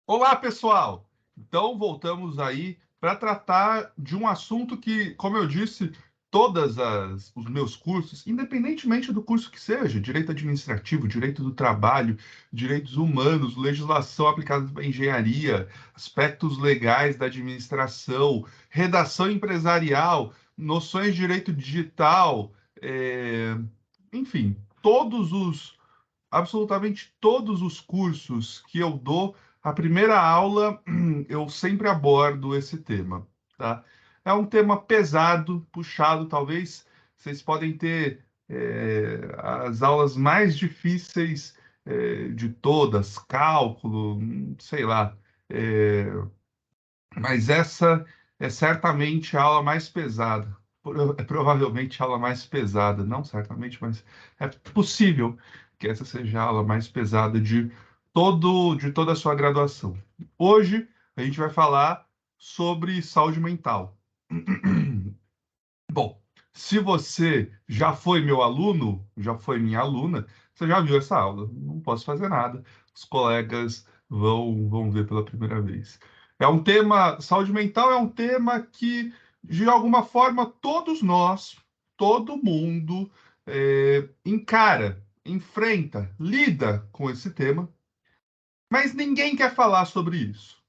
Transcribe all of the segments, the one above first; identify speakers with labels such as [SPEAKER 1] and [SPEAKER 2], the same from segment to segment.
[SPEAKER 1] Olá, pessoal! Então, voltamos aí para tratar de um assunto que, como eu disse, os meus cursos, independentemente do curso que seja, direito administrativo, direito do trabalho, direitos humanos, legislação aplicada à engenharia, aspectos legais da administração, redação empresarial, noções de direito digital, enfim, absolutamente todos os cursos que eu dou, a primeira aula eu sempre abordo esse tema, tá? É um tema pesado, puxado, talvez vocês podem ter as aulas mais difíceis de todas, cálculo, sei lá, é, mas essa é certamente a aula mais pesada. É provavelmente a aula mais pesada, não certamente, mas é possível que essa seja a aula mais pesada de toda a sua graduação. Hoje a gente vai falar sobre saúde mental. Bom, se você já foi meu aluno, já foi minha aluna, você já viu essa aula. Não posso fazer nada. Os colegas vão ver pela primeira vez. Saúde mental é um tema que, de alguma forma, todos nós, todo mundo, encara, enfrenta, lida com esse tema, mas ninguém quer falar sobre isso,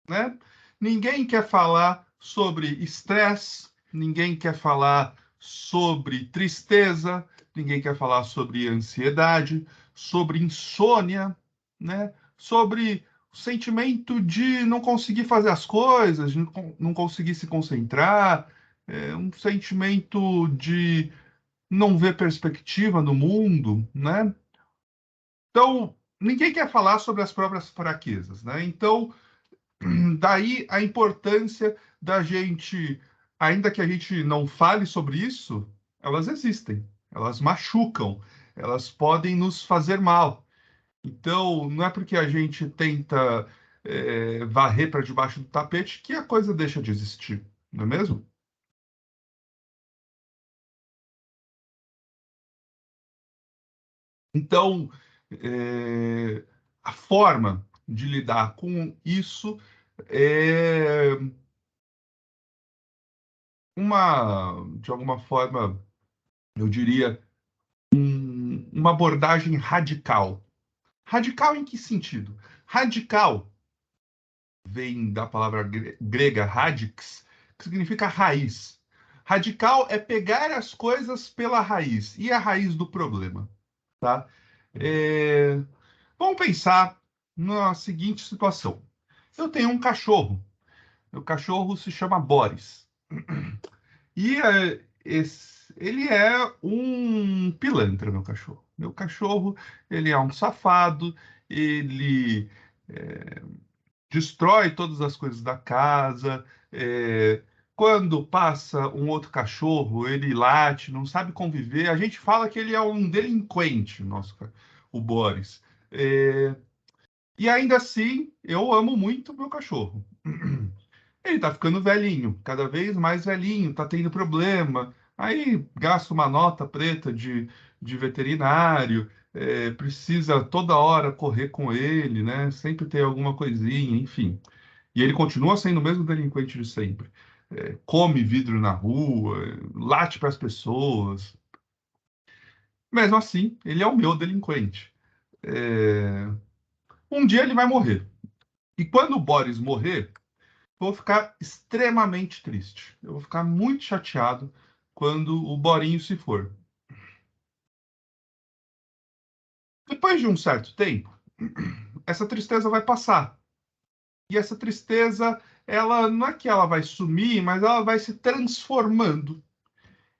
[SPEAKER 1] né? Ninguém quer falar sobre estresse, ninguém quer falar sobre tristeza, ninguém quer falar sobre ansiedade, sobre insônia, né? Sobre o sentimento de não conseguir fazer as coisas, de não conseguir se concentrar, um sentimento de não ver perspectiva no mundo, né? Então, ninguém quer falar sobre as próprias fraquezas, né? Então, daí a importância da gente, ainda que a gente não fale sobre isso, elas existem, elas machucam, elas podem nos fazer mal. Então, não é porque a gente tenta varrer para debaixo do tapete que a coisa deixa de existir, não é mesmo? Então, a forma de lidar com isso é de alguma forma, eu diria, uma abordagem radical. Radical em que sentido? Radical vem da palavra grega radix, que significa raiz. Radical é pegar as coisas pela raiz, e a raiz do problema, tá? É, Vamos pensar na seguinte situação. Eu tenho um cachorro. Meu cachorro se chama Boris. E ele é um pilantra, meu cachorro. Meu cachorro, ele é um safado, ele destrói todas as coisas da casa. Quando passa um outro cachorro, ele late, não sabe conviver. A gente fala que ele é um delinquente, o Boris. É, e ainda assim, eu amo muito meu cachorro. Ele tá ficando velhinho, cada vez mais velhinho, tá tendo problema. Aí gasta uma nota preta de veterinário, precisa toda hora correr com ele, né? Sempre tem alguma coisinha, enfim. E ele continua sendo o mesmo delinquente de sempre. Come vidro na rua, late para as pessoas. Mesmo assim, ele é o meu delinquente. É, Um dia ele vai morrer. E quando o Boris morrer, vou ficar extremamente triste. Eu vou ficar muito chateado quando o Borinho se for. Depois de um certo tempo, essa tristeza vai passar. E essa tristeza, ela não é que ela vai sumir, mas ela vai se transformando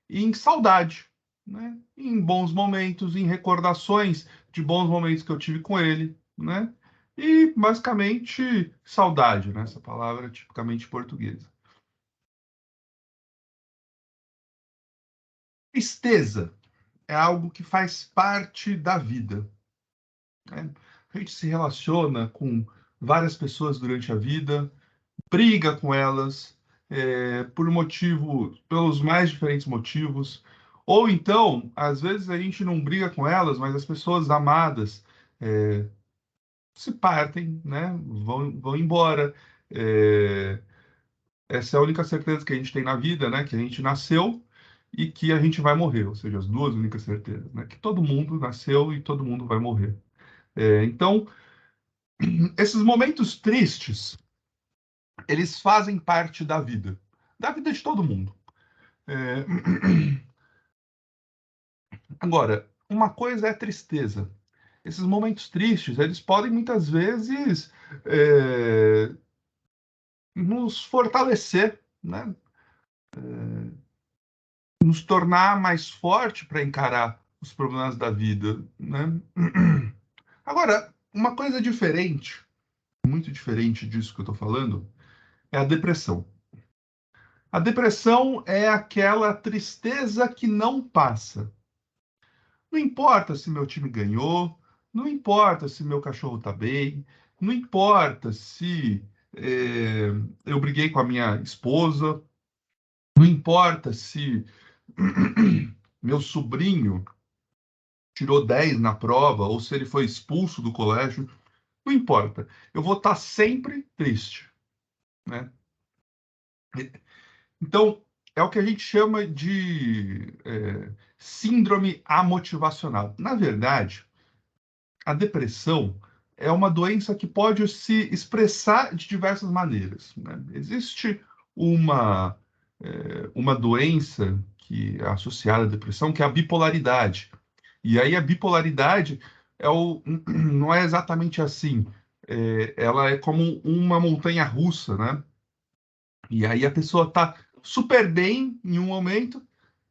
[SPEAKER 1] em saudade, né? Em bons momentos, em recordações de bons momentos que eu tive com ele, né? E basicamente saudade, né? Essa palavra é tipicamente portuguesa. Tristeza é algo que faz parte da vida, né? A gente se relaciona com várias pessoas durante a vida, briga com elas, pelos mais diferentes motivos. Ou então, às vezes a gente não briga com elas, mas as pessoas amadas se partem, né? Vão embora. É, essa é a única certeza que a gente tem na vida, né? Que a gente nasceu e que a gente vai morrer, ou seja, as duas únicas certezas, né? Que todo mundo nasceu e todo mundo vai morrer. Então, esses momentos tristes, eles fazem parte da vida de todo mundo. É, Agora, uma coisa é tristeza. Esses momentos tristes, eles podem muitas vezes é, nos fortalecer, né? Nos tornar mais forte para encarar os problemas da vida, né? Agora, uma coisa diferente, muito diferente disso que eu estou falando, é a depressão. A depressão é aquela tristeza que não passa. Não importa se meu time ganhou, não importa se meu cachorro está bem, não importa se é, eu briguei com a minha esposa, não importa se meu sobrinho tirou 10 na prova ou se ele foi expulso do colégio, não importa. Eu vou estar sempre triste, né? Então, é o que a gente chama de síndrome amotivacional. Na verdade, a depressão é uma doença que pode se expressar de diversas maneiras, né? Existe uma, uma doença que é associada à depressão, que é a bipolaridade. E aí a bipolaridade não é exatamente assim. Ela é como uma montanha russa, né? E aí a pessoa está super bem em um momento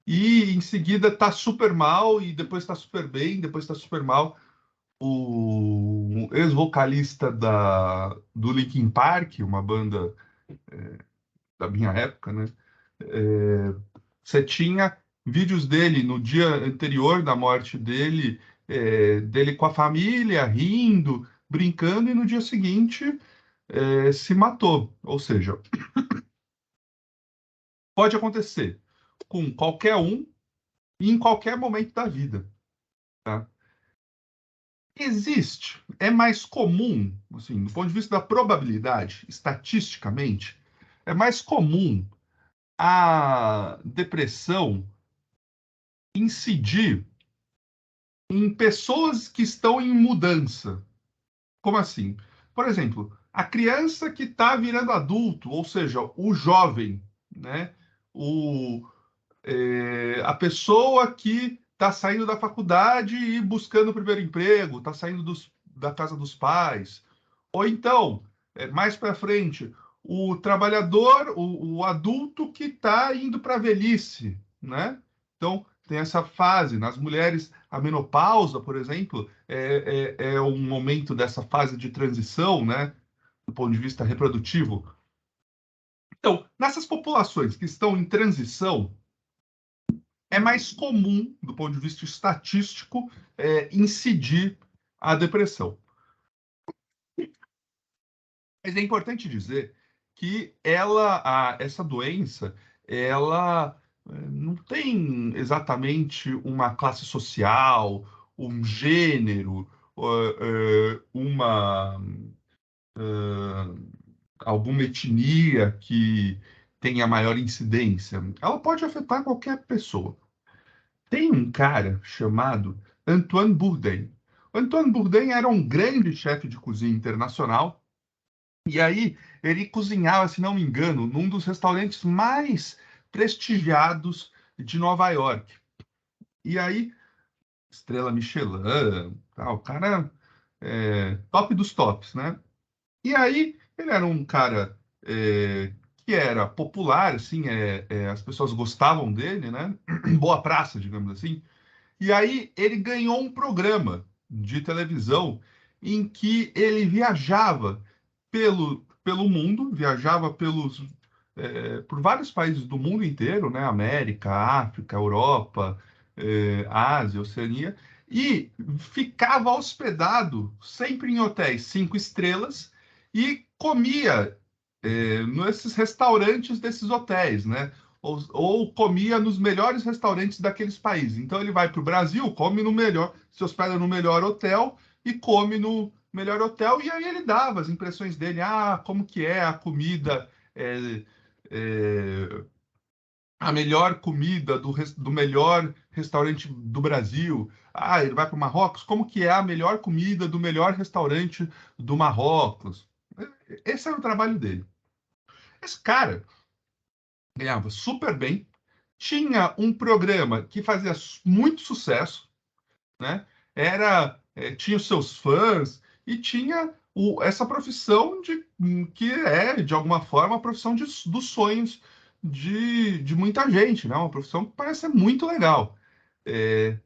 [SPEAKER 1] e em seguida está super mal e depois está super bem, depois está super mal. O ex-vocalista do Linkin Park, uma banda da minha época, né? Você tinha vídeos dele no dia anterior da morte dele, dele com a família, rindo, brincando, e no dia seguinte se matou. Ou seja, pode acontecer com qualquer um e em qualquer momento da vida, tá? Existe, é mais comum, assim, do ponto de vista da probabilidade, estatisticamente, é mais comum a depressão incidir em pessoas que estão em mudança. Como assim? Por exemplo, a criança que está virando adulto, ou seja, o jovem, né? O, a pessoa que está saindo da faculdade e buscando o primeiro emprego, está saindo da casa dos pais. Ou então, mais para frente, o trabalhador, o adulto que está indo para a velhice, né? Então, tem essa fase. Nas mulheres, a menopausa, por exemplo, é um momento dessa fase de transição, né? Do ponto de vista reprodutivo. Então, nessas populações que estão em transição, é mais comum, do ponto de vista estatístico, incidir a depressão. Mas é importante dizer que essa doença, ela não tem exatamente uma classe social, um gênero, uma alguma etnia que tenha maior incidência. Ela pode afetar qualquer pessoa. Tem um cara chamado Antoine Bourdain. Antoine Bourdain era um grande chefe de cozinha internacional. E aí, ele cozinhava, se não me engano, num dos restaurantes mais prestigiados de Nova York. E aí, estrela Michelin, tal, o cara top dos tops, né? E aí, ele era um cara que era popular, assim, as pessoas gostavam dele, né? Boa praça, digamos assim. E aí ele ganhou um programa de televisão em que ele viajava pelo mundo, viajava por vários países do mundo inteiro, né? América, África, Europa, Ásia, Oceania, e ficava hospedado sempre em hotéis 5 estrelas e comia nesses restaurantes desses hotéis, né? Ou comia nos melhores restaurantes daqueles países. Então ele vai para o Brasil, come no melhor, se hospeda no melhor hotel e come melhor hotel, e aí ele dava as impressões dele, como que é a comida, é, é, a melhor comida do melhor restaurante do Brasil. Ele vai para o Marrocos, como que é a melhor comida do melhor restaurante do Marrocos? Esse era o trabalho dele. Esse cara ganhava super bem, tinha um programa que fazia muito sucesso, né? Tinha os seus fãs e tinha essa profissão que é, de alguma forma, a profissão dos sonhos de muita gente, né? Uma profissão que parece ser muito legal.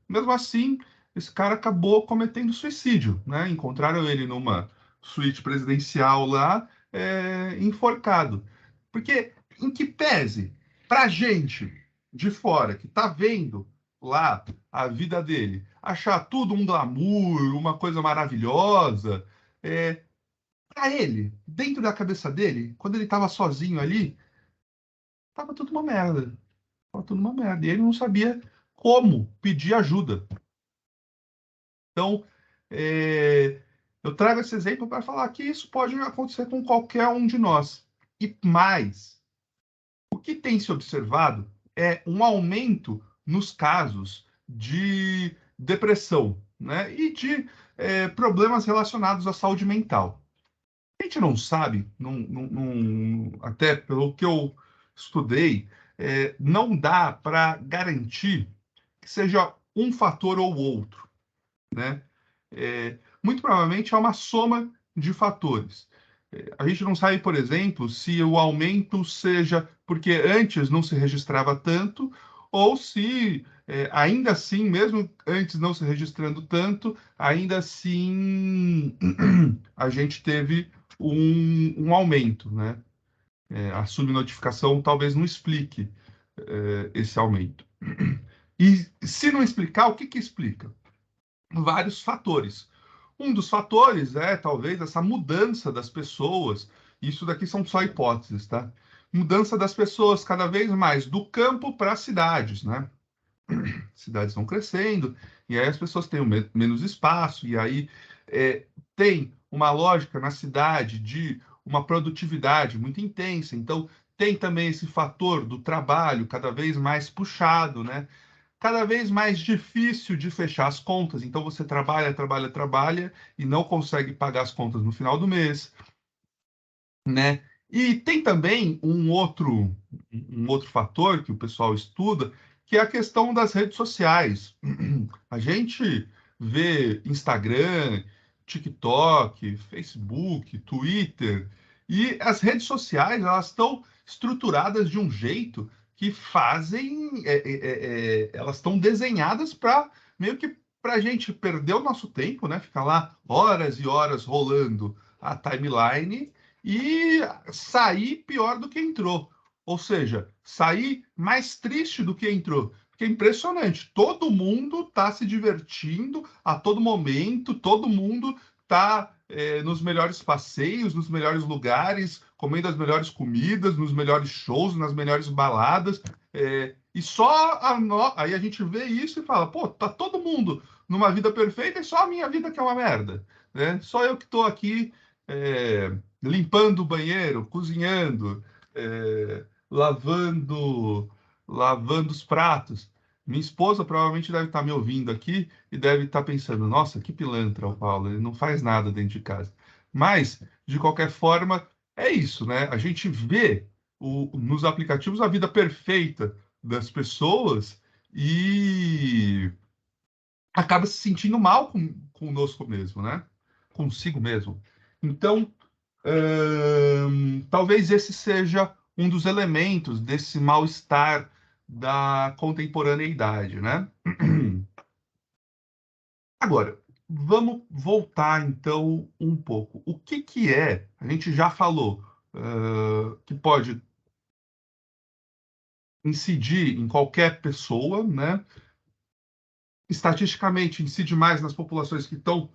[SPEAKER 1] Mesmo assim, esse cara acabou cometendo suicídio, né? Encontraram ele numa suíte presidencial lá, enforcado. Porque, em que pese, pra gente de fora que tá vendo lá a vida dele, achar tudo um glamour, uma coisa maravilhosa, para ele, dentro da cabeça dele, quando ele estava sozinho ali, tava tudo uma merda. Tava tudo uma merda. E ele não sabia como pedir ajuda. Então, é, eu trago esse exemplo para falar que isso pode acontecer com qualquer um de nós. E mais, o que tem se observado é um aumento nos casos de depressão, né, e de problemas relacionados à saúde mental. A gente não sabe, até pelo que eu estudei, não dá para garantir que seja um fator ou outro, né? Muito provavelmente é uma soma de fatores. A gente não sabe, por exemplo, se o aumento seja porque antes não se registrava tanto, ou se ainda assim, mesmo antes não se registrando tanto, ainda assim a gente teve um aumento, né? A subnotificação talvez não explique esse aumento. E se não explicar, o que que explica? Vários fatores. Um dos fatores é talvez essa mudança das pessoas. Isso daqui são só hipóteses, tá? Mudança das pessoas cada vez mais do campo para as cidades, né? Cidades estão crescendo, e aí as pessoas têm menos espaço, e aí tem uma lógica na cidade de uma produtividade muito intensa. Então, tem também esse fator do trabalho cada vez mais puxado, né? Cada vez mais difícil de fechar as contas. Então você trabalha, trabalha, trabalha e não consegue pagar as contas no final do mês, né? E tem também um outro fator que o pessoal estuda, que é a questão das redes sociais. A gente vê Instagram, TikTok, Facebook, Twitter, e as redes sociais elas estão estruturadas de um jeito que fazem, elas estão desenhadas para meio que para a gente perder o nosso tempo, né? Ficar lá horas e horas rolando a timeline e sair pior do que entrou. Ou seja, sair mais triste do que entrou. Porque é impressionante. Todo mundo está se divertindo a todo momento, todo mundo está nos melhores passeios, nos melhores lugares, comendo as melhores comidas, nos melhores shows, nas melhores baladas. E só aí a gente vê isso e fala, pô, tá todo mundo numa vida perfeita e só a minha vida que é uma merda. Né? Só eu que estou aqui limpando o banheiro, cozinhando, lavando os pratos. Minha esposa provavelmente deve estar me ouvindo aqui e deve estar pensando: nossa, que pilantra o Paulo, ele não faz nada dentro de casa. Mas, de qualquer forma, é isso, né? A gente vê nos aplicativos a vida perfeita das pessoas e acaba se sentindo mal conosco mesmo, né? Consigo mesmo. Então, talvez esse seja um dos elementos desse mal-estar da contemporaneidade, né? Agora, vamos voltar então um pouco. O que que é? A gente já falou que pode incidir em qualquer pessoa, né? Estatisticamente, incide mais nas populações que estão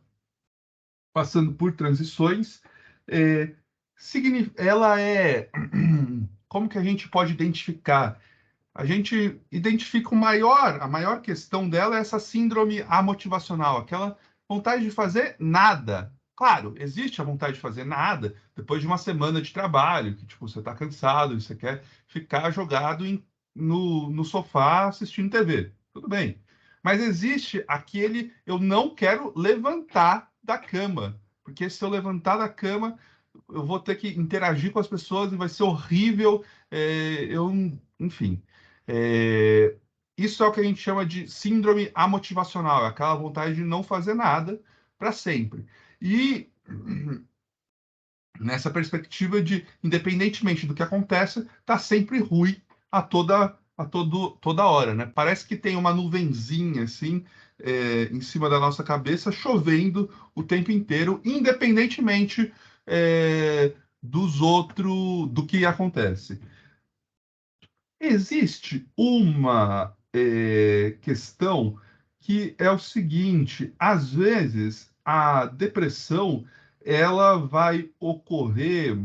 [SPEAKER 1] passando por transições. É, ela é. Como que a gente pode identificar? A gente identifica a maior questão dela é essa síndrome amotivacional, aquela vontade de fazer nada, Claro, existe a vontade de fazer nada depois de uma semana de trabalho, que tipo, você está cansado e você quer ficar jogado no sofá assistindo TV. Tudo bem. Mas existe aquele eu não quero levantar da cama, porque se eu levantar da cama, eu vou ter que interagir com as pessoas e vai ser horrível. Enfim. É, isso é o que a gente chama de síndrome amotivacional, é aquela vontade de não fazer nada para sempre. E nessa perspectiva de, independentemente do que acontece, tá sempre ruim toda hora, né? Parece que tem uma nuvenzinha assim em cima da nossa cabeça, chovendo o tempo inteiro, independentemente do que acontece. Existe uma questão que é o seguinte: às vezes a depressão ela vai ocorrer,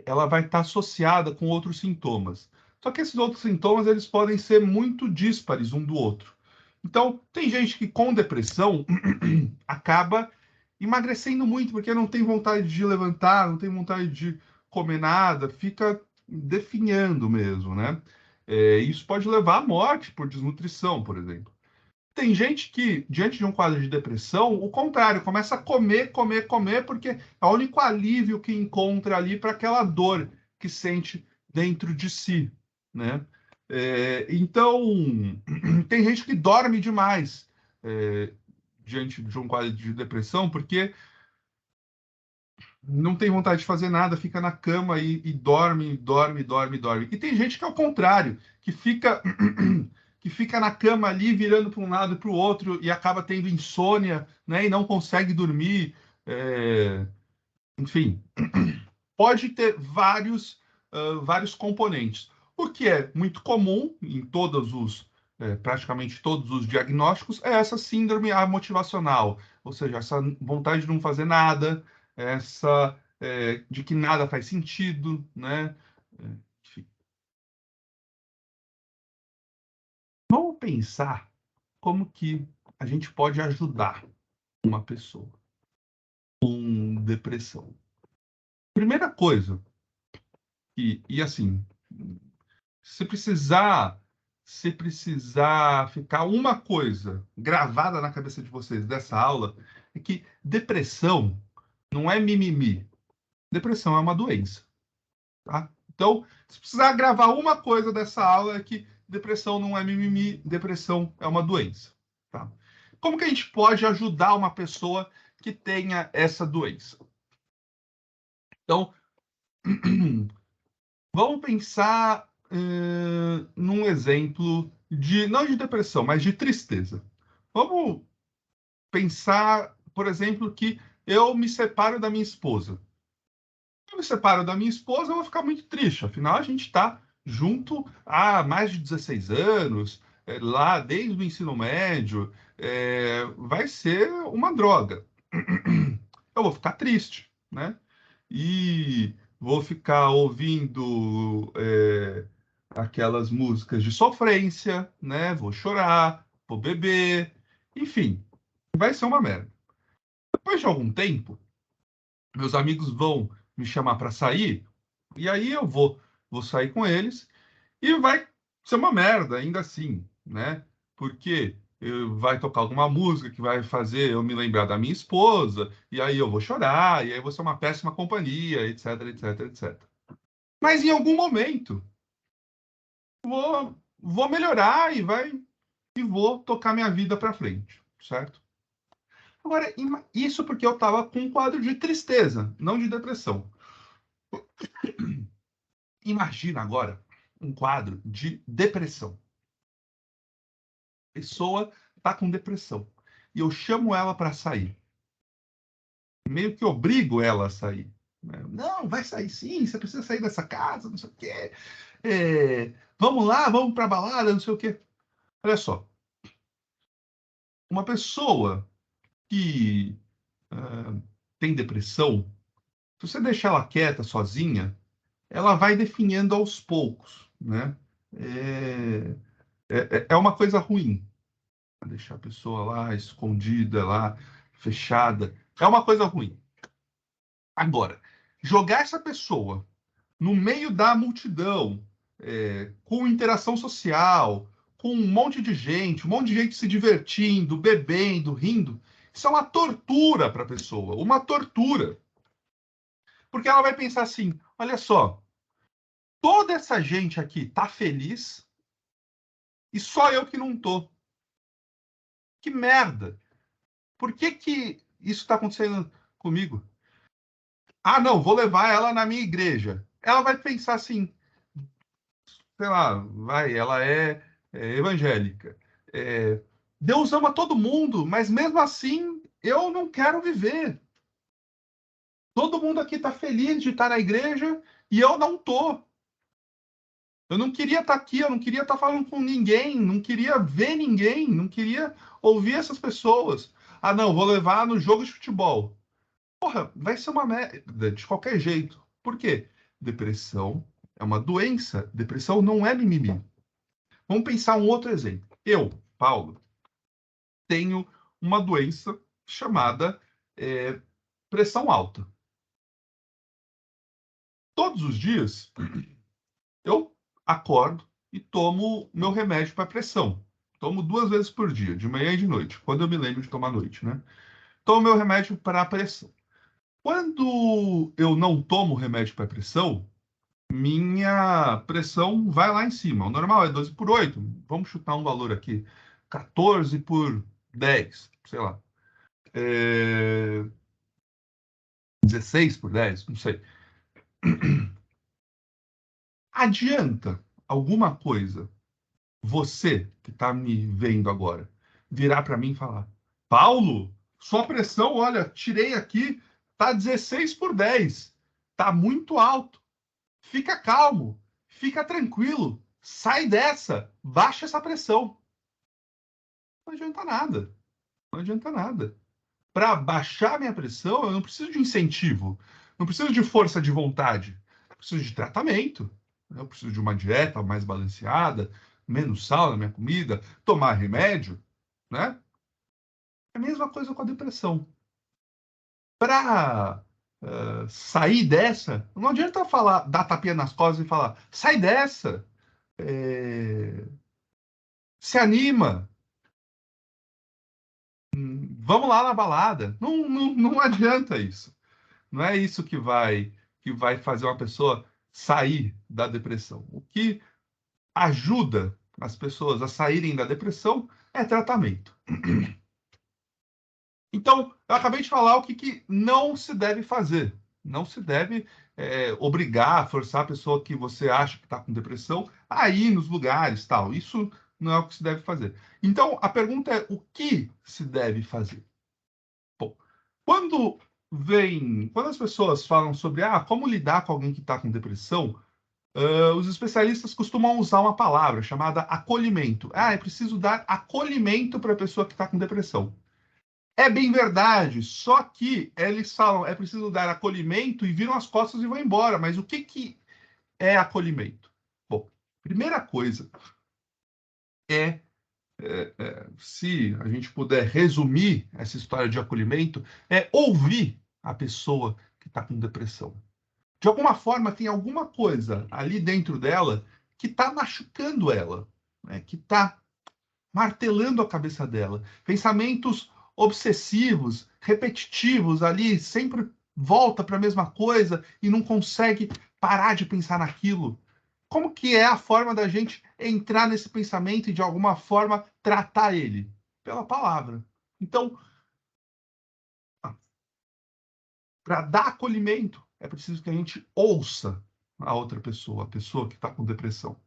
[SPEAKER 1] ela vai estar associada com outros sintomas. Só que esses outros sintomas eles podem ser muito díspares um do outro. Então, tem gente que com depressão acaba emagrecendo muito porque não tem vontade de levantar, não tem vontade de comer nada, fica definhando mesmo, né? Isso pode levar à morte por desnutrição, por exemplo. Tem gente que, diante de um quadro de depressão, o contrário, começa a comer, comer, comer, porque é o único alívio que encontra ali para aquela dor que sente dentro de si, né? Então, tem gente que dorme demais diante de um quadro de depressão, porque não tem vontade de fazer nada, fica na cama e dorme, dorme, dorme, dorme. E tem gente que é o contrário, que fica que fica na cama ali virando para um lado e para o outro e acaba tendo insônia, né, e não consegue dormir. Enfim, pode ter vários componentes. O que é muito comum em praticamente todos os diagnósticos é essa síndrome motivacional, ou seja, essa vontade de não fazer nada, essa de que nada faz sentido, né? Enfim. Vamos pensar como que a gente pode ajudar uma pessoa com depressão. Primeira coisa, e assim, Se precisar, se precisar ficar uma coisa gravada na cabeça de vocês dessa aula, é que depressão não é mimimi. Depressão é uma doença, tá? Então, se precisar gravar uma coisa dessa aula é que depressão não é mimimi, depressão é uma doença, tá? Como que a gente pode ajudar uma pessoa que tenha essa doença? Então, vamos pensar num exemplo de, não de depressão, mas de tristeza. Vamos pensar, por exemplo, que eu me separo da minha esposa. Eu me separo da minha esposa, eu vou ficar muito triste. Afinal, a gente está junto há mais de 16 anos, lá desde o ensino médio. Vai ser uma droga. Eu vou ficar triste, né? E vou ficar ouvindo aquelas músicas de sofrência, né? Vou chorar, vou beber, enfim, vai ser uma merda. Depois de algum tempo, meus amigos vão me chamar para sair, e aí eu vou sair com eles, e vai ser uma merda ainda assim, né? Porque vai tocar alguma música que vai fazer eu me lembrar da minha esposa, e aí eu vou chorar, e aí eu vou ser uma péssima companhia, etc, etc, etc. Mas em algum momento, vou melhorar e vou tocar minha vida para frente, certo? Agora, isso porque eu estava com um quadro de tristeza, não de depressão. Imagina agora um quadro de depressão. A pessoa está com depressão e eu chamo ela para sair. Meio que obrigo ela a sair. Né? Não, vai sair sim, você precisa sair dessa casa, não sei o quê. Vamos lá, vamos para a balada, não sei o quê. Olha só, uma pessoa que tem depressão, se você deixar ela quieta, sozinha, ela vai definhando aos poucos, né? É, é uma coisa ruim, deixar a pessoa lá escondida, lá fechada, é uma coisa ruim. Agora, jogar essa pessoa no meio da multidão, com interação social, com um monte de gente se divertindo, bebendo, rindo, isso é uma tortura para a pessoa, uma tortura. Porque ela vai pensar assim: olha só, toda essa gente aqui tá feliz e só eu que não tô. Que merda! Por que que isso está acontecendo comigo? Ah, não, vou levar ela na minha igreja. Ela vai pensar assim, sei lá, ela é evangélica. É, Deus ama todo mundo, mas mesmo assim eu não quero viver. Todo mundo aqui está feliz de estar na igreja e eu não tô. Eu não queria estar aqui, eu não queria estar falando com ninguém, não queria ver ninguém, não queria ouvir essas pessoas. Ah, não, vou levar no jogo de futebol. Porra, vai ser uma merda de qualquer jeito. Por quê? Depressão é uma doença. Depressão não é mimimi. Vamos pensar um outro exemplo. Eu, Paulo, tenho uma doença chamada pressão alta. Todos os dias eu acordo e tomo meu remédio para pressão. Tomo 2 vezes por dia, de manhã e de noite, quando eu me lembro de tomar à noite, né? Tomo meu remédio para pressão. Quando eu não tomo remédio para pressão, minha pressão vai lá em cima. O normal é 12 por 8. Vamos chutar um valor aqui. 14 por 10, sei lá. 16 por 10, não sei. Adianta alguma coisa você que está me vendo agora virar para mim e falar: Paulo, sua pressão, olha, tirei aqui, tá 16 por 10. Tá muito alto. Fica calmo, fica tranquilo, sai dessa, baixa essa pressão. Não adianta nada. Não adianta nada. Para baixar minha pressão, eu não preciso de incentivo, não preciso de força de vontade, eu preciso de tratamento. Eu preciso de uma dieta mais balanceada, menos sal na minha comida, tomar remédio, né? É a mesma coisa com a depressão. Para sair dessa, não adianta falar, dar tapinha nas costas e falar, sai dessa, é, se anima, vamos lá na balada. Não adianta isso. Não é isso que vai fazer uma pessoa sair da depressão. O que ajuda as pessoas a saírem da depressão é tratamento. Então, eu acabei de falar o que não se deve fazer. Não se deve obrigar, forçar a pessoa que você acha que está com depressão a ir nos lugares, tal. Isso não é o que se deve fazer. Então, a pergunta é: o que se deve fazer? Bom, quando as pessoas falam sobre como lidar com alguém que está com depressão, os especialistas costumam usar uma palavra chamada acolhimento. É preciso dar acolhimento para a pessoa que está com depressão. É bem verdade, só que eles falam é preciso dar acolhimento e viram as costas e vão embora. Mas o que é acolhimento? Bom, primeira coisa é, se a gente puder resumir essa história de acolhimento, é ouvir a pessoa que está com depressão. De alguma forma, tem alguma coisa ali dentro dela que está machucando ela, né? Que está martelando a cabeça dela. Pensamentos obsessivos, repetitivos ali, sempre volta para a mesma coisa e não consegue parar de pensar naquilo. Como que é a forma da gente entrar nesse pensamento e de alguma forma tratar ele? Pela palavra. Então, para dar acolhimento, é preciso que a gente ouça a outra pessoa, a pessoa que está com depressão.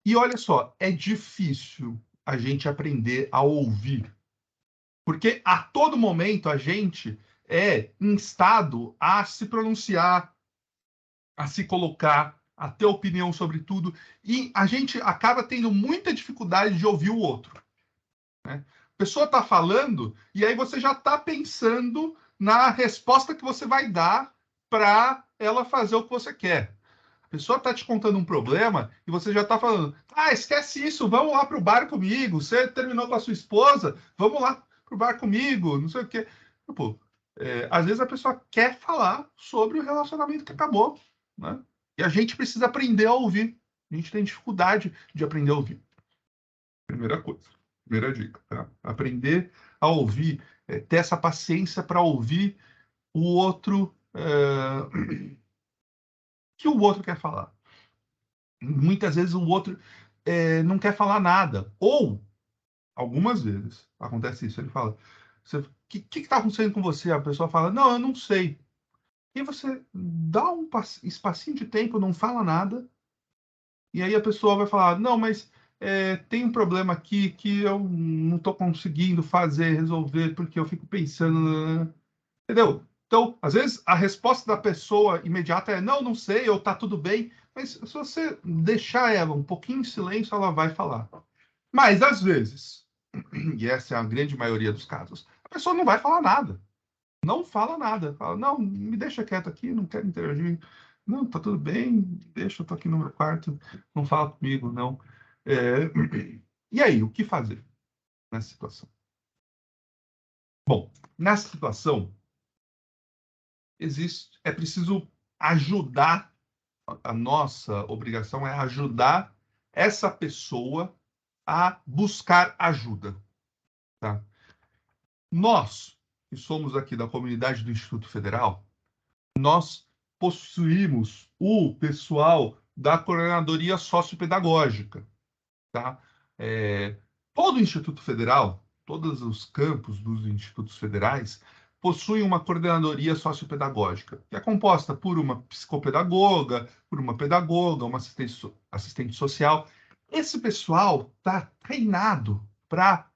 [SPEAKER 1] E olha só, é difícil a gente aprender a ouvir, porque a todo momento a gente é instado a se pronunciar, a se colocar, a ter opinião sobre tudo, e a gente acaba tendo muita dificuldade de ouvir o outro. Né? A pessoa está falando e aí você já está pensando na resposta que você vai dar para ela fazer o que você quer. A pessoa está te contando um problema e você já está falando: esquece isso, vamos lá para o bar comigo. Você terminou com a sua esposa, vamos lá para o bar comigo, não sei o quê. Pô, Às vezes a pessoa quer falar sobre o relacionamento que acabou, né? E a gente precisa aprender a ouvir. A gente tem dificuldade de aprender a ouvir. Primeira coisa, primeira dica, tá? Aprender a ouvir, ter essa paciência para ouvir o outro, que o outro quer falar. Muitas vezes o outro não quer falar nada. Ou, algumas vezes, acontece isso. Ele fala, o que está acontecendo com você? A pessoa fala, não, eu não sei. E você dá um espacinho de tempo, não fala nada, e aí a pessoa vai falar, não, mas tem um problema aqui que eu não estou conseguindo fazer, resolver, porque eu fico pensando, entendeu? Então, às vezes, a resposta da pessoa imediata é, não, não sei, ou tá tudo bem, mas se você deixar ela um pouquinho em silêncio, ela vai falar. Mas, às vezes, e essa é a grande maioria dos casos, a pessoa não vai falar nada. Não fala nada. Fala, não, me deixa quieto aqui, não quero interagir. Não, tá tudo bem, deixa, eu tô aqui no meu quarto, não fala comigo, não. É, E aí, o que fazer nessa situação? Bom, nessa situação, é preciso ajudar, a nossa obrigação é ajudar essa pessoa a buscar ajuda, tá? Nós, que somos aqui da comunidade do Instituto Federal, nós possuímos o pessoal da coordenadoria sociopedagógica, tá? É, todo o Instituto Federal, todos os campos dos institutos federais, possuem uma coordenadoria sociopedagógica, que é composta por uma psicopedagoga, por uma pedagoga, uma assistente social. Esse pessoal está treinado para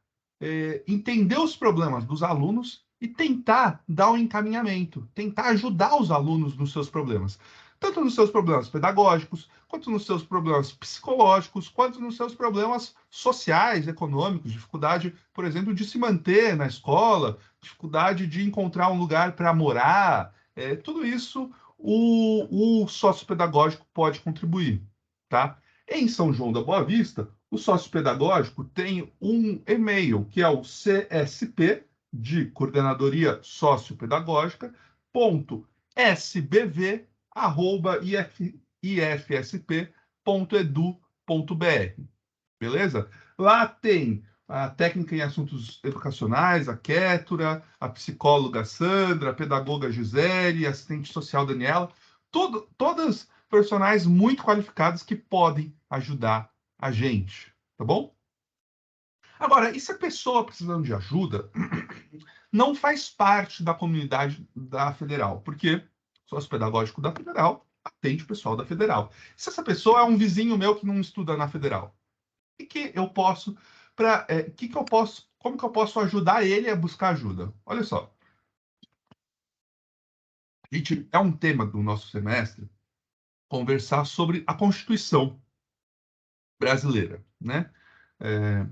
[SPEAKER 1] entender os problemas dos alunos e tentar dar um encaminhamento, tentar ajudar os alunos nos seus problemas, tanto nos seus problemas pedagógicos, quanto nos seus problemas psicológicos, quanto nos seus problemas sociais, econômicos, dificuldade, por exemplo, de se manter na escola, dificuldade de encontrar um lugar para morar, tudo isso o sociopedagógico pode contribuir, tá? Em São João da Boa Vista, o sociopedagógico tem um e-mail, que é o CSP, de Coordenadoria Sociopedagógica, ponto sbv@ifsp.edu.br. Beleza? Lá tem a técnica em assuntos educacionais, a Kétura, a psicóloga Sandra, a pedagoga Gisele, a assistente social Daniela, todas profissionais muito qualificadas que podem ajudar a gente, tá bom? Agora, e se a pessoa precisando de ajuda não faz parte da comunidade da Federal? Porque o sócio pedagógico da Federal atende o pessoal da Federal. Se essa pessoa é um vizinho meu que não estuda na Federal, o que eu posso como que eu posso ajudar ele a buscar ajuda? Olha só, gente, é um tema do nosso semestre conversar sobre a Constituição brasileira, né? É,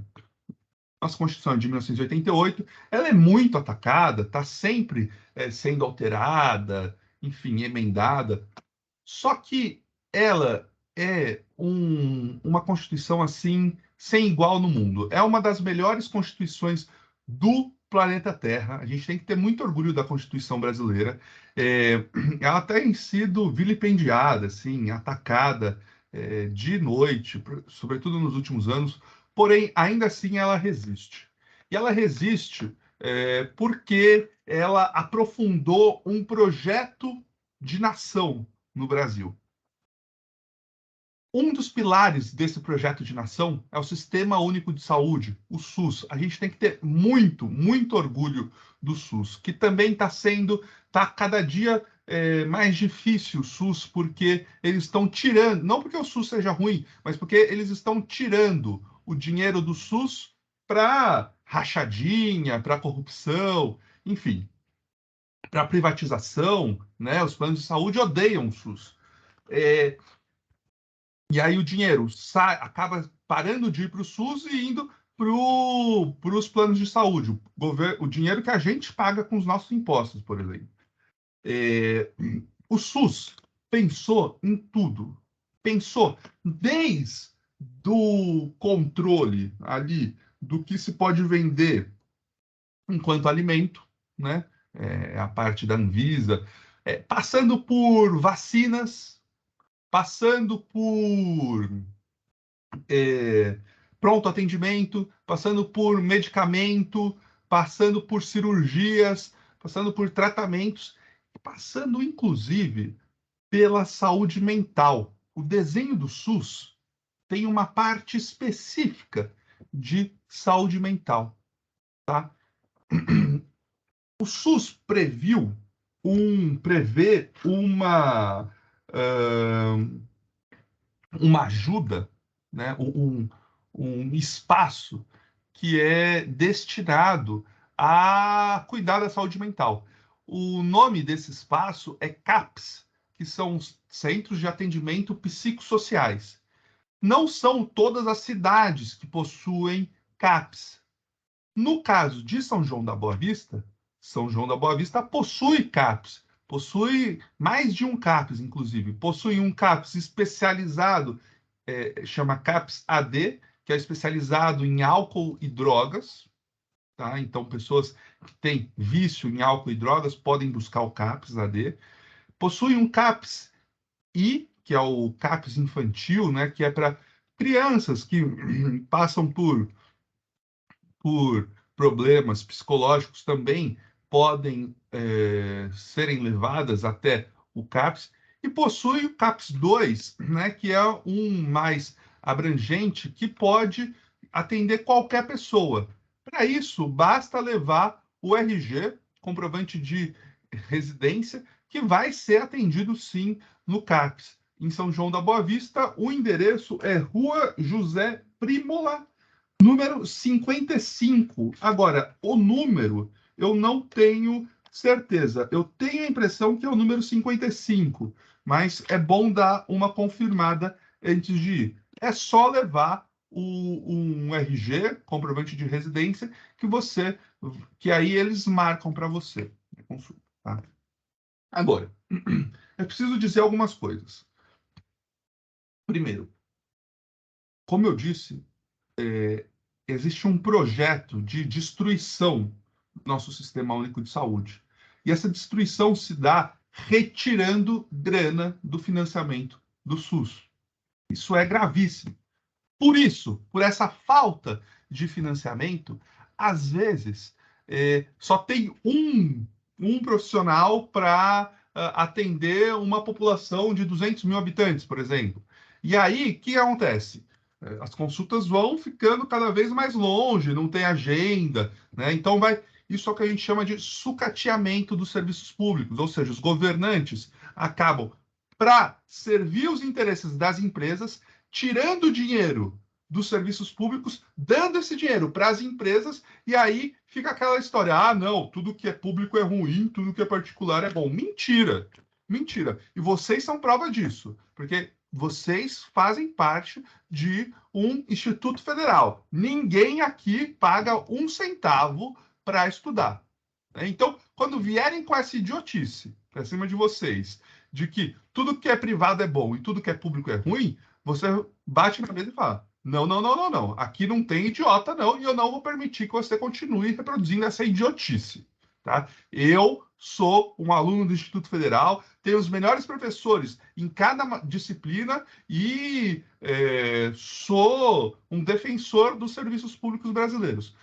[SPEAKER 1] Nossa Constituição de 1988, ela é muito atacada, está sempre sendo alterada, enfim, emendada. Só que ela é uma Constituição assim sem igual no mundo. É uma das melhores constituições do planeta Terra. A gente tem que ter muito orgulho da Constituição brasileira. É, Ela tem sido vilipendiada, assim, atacada de noite, sobretudo nos últimos anos. Porém, ainda assim, ela resiste. E ela resiste porque ela aprofundou um projeto de nação no Brasil. Um dos pilares desse projeto de nação é o Sistema Único de Saúde, o SUS. A gente tem que ter muito, muito orgulho do SUS, que também está cada dia mais difícil o SUS, porque eles estão tirando, não porque o SUS seja ruim, mas porque eles estão tirando o dinheiro do SUS para rachadinha, para corrupção, enfim, para privatização, né? Os planos de saúde odeiam o SUS. É, e aí o dinheiro acaba parando de ir para o SUS e indo para os planos de saúde, o dinheiro que a gente paga com os nossos impostos, por exemplo. É, o SUS pensou em tudo. Pensou desde do controle ali do que se pode vender enquanto alimento, né? a parte da Anvisa, passando por vacinas, passando por pronto atendimento, passando por medicamento, passando por cirurgias, passando por tratamentos, passando inclusive pela saúde mental. O desenho do SUS tem uma parte específica de saúde mental, tá? O SUS prevê uma ajuda, né? Um espaço que é destinado a cuidar da saúde mental. O nome desse espaço é CAPS, que são os Centros de Atendimento Psicossociais. Não são todas as cidades que possuem CAPS. No caso de São João da Boa Vista, São João da Boa Vista possui CAPS, possui mais de um CAPS, inclusive. Possui um CAPS especializado, chama CAPS AD, que é especializado em álcool e drogas. Tá? Então, pessoas que têm vício em álcool e drogas podem buscar o CAPS AD. Possui um CAPS I, que é o CAPS infantil, né, que é para crianças que passam por problemas psicológicos também podem serem levadas até o CAPS, e possui o CAPS 2, né, que é um mais abrangente, que pode atender qualquer pessoa. Para isso, basta levar o RG, comprovante de residência, que vai ser atendido sim no CAPS. Em São João da Boa Vista, o endereço é Rua José Prímola, número 55. Agora, o número eu não tenho certeza. Eu tenho a impressão que é o número 55, mas é bom dar uma confirmada antes de ir. É só levar um RG, comprovante de residência, que aí eles marcam para você. Consulta, tá? Agora, é preciso dizer algumas coisas. Primeiro, como eu disse, existe um projeto de destruição do nosso sistema único de saúde. E essa destruição se dá retirando grana do financiamento do SUS. Isso é gravíssimo. Por isso, por essa falta de financiamento, às vezes só tem um profissional para atender uma população de 200 mil habitantes, por exemplo. E aí, o que acontece? As consultas vão ficando cada vez mais longe, não tem agenda, né? Então isso é o que a gente chama de sucateamento dos serviços públicos, ou seja, os governantes acabam, para servir os interesses das empresas, tirando dinheiro dos serviços públicos, dando esse dinheiro para as empresas, e aí fica aquela história: ah, não, tudo que é público é ruim, tudo que é particular é bom. Mentira! Mentira. E vocês são prova disso, porque vocês fazem parte de um instituto federal. Ninguém aqui paga um centavo para estudar. Então, quando vierem com essa idiotice para cima de vocês, de que tudo que é privado é bom e tudo que é público é ruim, você bate na mesa e fala: não, não, não, não, não. Aqui não tem idiota, não, e eu não vou permitir que você continue reproduzindo essa idiotice. Tá? Eu sou um aluno do Instituto Federal, tenho os melhores professores em cada disciplina e sou um defensor dos serviços públicos brasileiros.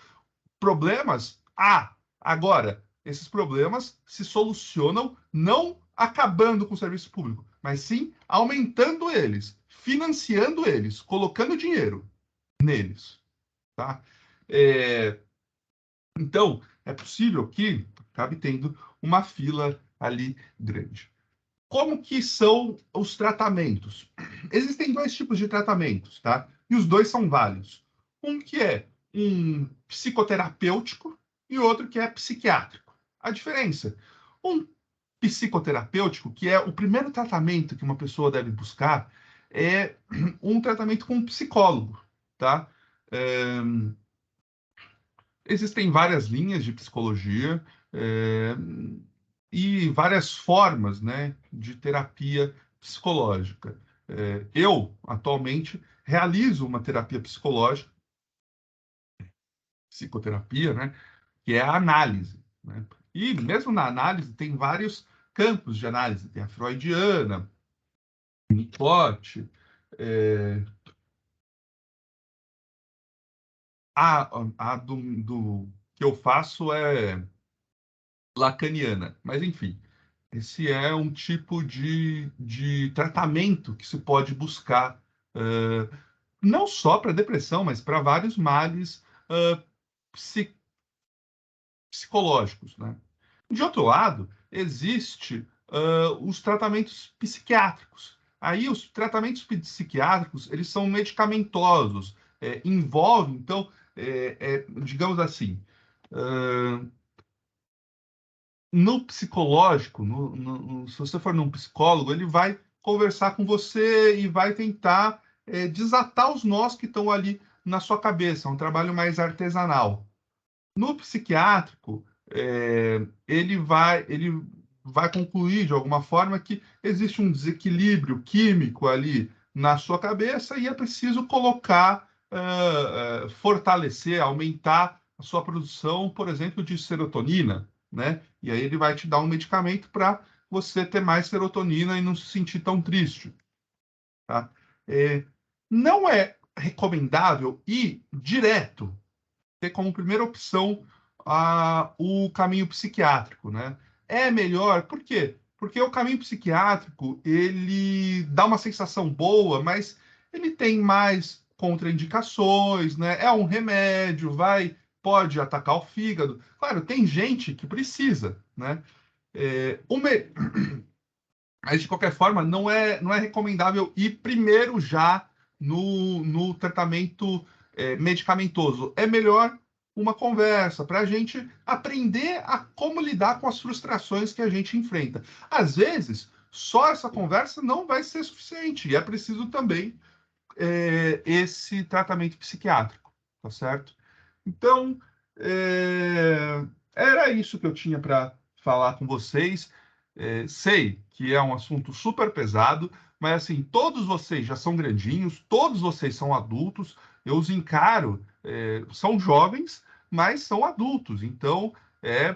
[SPEAKER 1] Problemas? Há. Agora, esses problemas se solucionam não acabando com o serviço público, mas sim aumentando eles, financiando eles, colocando dinheiro neles. Tá? Então, é possível que acabe tendo uma fila ali grande. Como que são os tratamentos? Existem dois tipos de tratamentos, tá? E os dois são válidos. Um que é um psicoterapêutico e outro que é psiquiátrico. A diferença: um psicoterapêutico, que é o primeiro tratamento que uma pessoa deve buscar, é um tratamento com um psicólogo, tá? Existem várias linhas de psicologia, e várias formas, né, de terapia psicológica. Eu, atualmente, realizo uma terapia psicológica, psicoterapia, né, que é a análise. Né? E mesmo na análise, tem vários campos de análise. Tem a freudiana, Winnicott, é, a do que eu faço é lacaniana. Mas, enfim, esse é um tipo de tratamento que se pode buscar, não só para depressão, mas para vários males psi- psicológicos, né? De outro lado, existe os tratamentos psiquiátricos. Aí, os tratamentos psiquiátricos, eles são medicamentosos, envolvem, então, digamos assim, no psicológico, se você for num psicólogo, ele vai conversar com você e vai tentar desatar os nós que estão ali na sua cabeça. É um trabalho mais artesanal. No psiquiátrico, ele vai concluir de alguma forma que existe um desequilíbrio químico ali na sua cabeça e é preciso colocar, fortalecer, aumentar a sua produção, por exemplo, de serotonina, né? E aí ele vai te dar um medicamento para você ter mais serotonina e não se sentir tão triste, tá? É, não é recomendável ir direto ter como primeira opção o caminho psiquiátrico, né? É melhor, por quê? Porque o caminho psiquiátrico, ele dá uma sensação boa, mas ele tem mais contraindicações, né? É um remédio, pode atacar o fígado. Claro, tem gente que precisa, né? É, o me- Mas, de qualquer forma, não é recomendável ir primeiro já no tratamento medicamentoso. É melhor uma conversa para a gente aprender a como lidar com as frustrações que a gente enfrenta. Às vezes, só essa conversa não vai ser suficiente e é preciso também esse tratamento psiquiátrico, tá certo? Então, era isso que eu tinha para falar com vocês. Sei que é um assunto super pesado, mas assim, todos vocês já são grandinhos, todos vocês são adultos, eu os encaro, são jovens, mas são adultos, então é,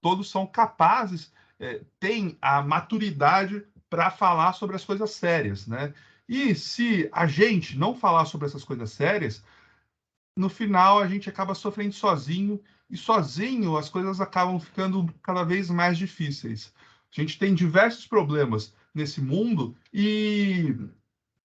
[SPEAKER 1] todos são capazes, têm a maturidade para falar sobre as coisas sérias, né? E se a gente não falar sobre essas coisas sérias, no final a gente acaba sofrendo sozinho, e sozinho as coisas acabam ficando cada vez mais difíceis. A gente tem diversos problemas nesse mundo e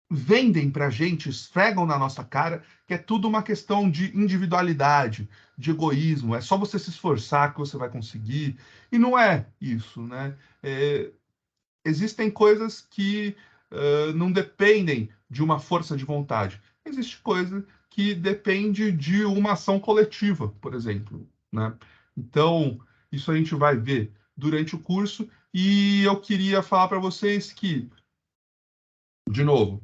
[SPEAKER 1] vendem para a gente, esfregam na nossa cara que é tudo uma questão de individualidade, de egoísmo. É só você se esforçar que você vai conseguir. E não é isso, né? Existem coisas que não dependem de uma força de vontade. Existe coisa que depende de uma ação coletiva, por exemplo, né? Então, isso a gente vai ver durante o curso. E eu queria falar para vocês que, de novo,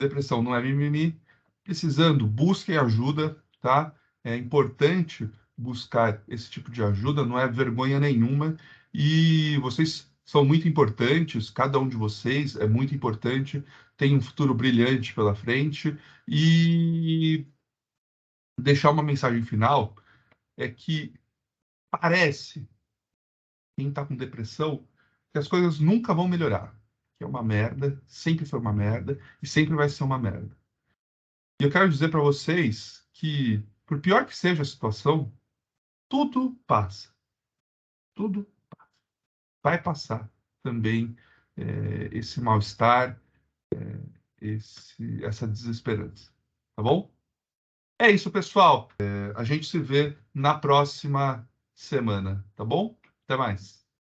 [SPEAKER 1] depressão não é mimimi. Precisando, busquem ajuda, tá? É importante buscar esse tipo de ajuda, não é vergonha nenhuma. E vocês são muito importantes, cada um de vocês é muito importante, tem um futuro brilhante pela frente. E deixar uma mensagem final é que parece, quem está com depressão, que as coisas nunca vão melhorar. Que é uma merda, sempre foi uma merda e sempre vai ser uma merda. E eu quero dizer para vocês que, por pior que seja a situação, tudo passa. Tudo vai passar também, esse mal-estar, essa desesperança. Tá bom? É isso, pessoal. A gente se vê na próxima semana. Tá bom? Até mais.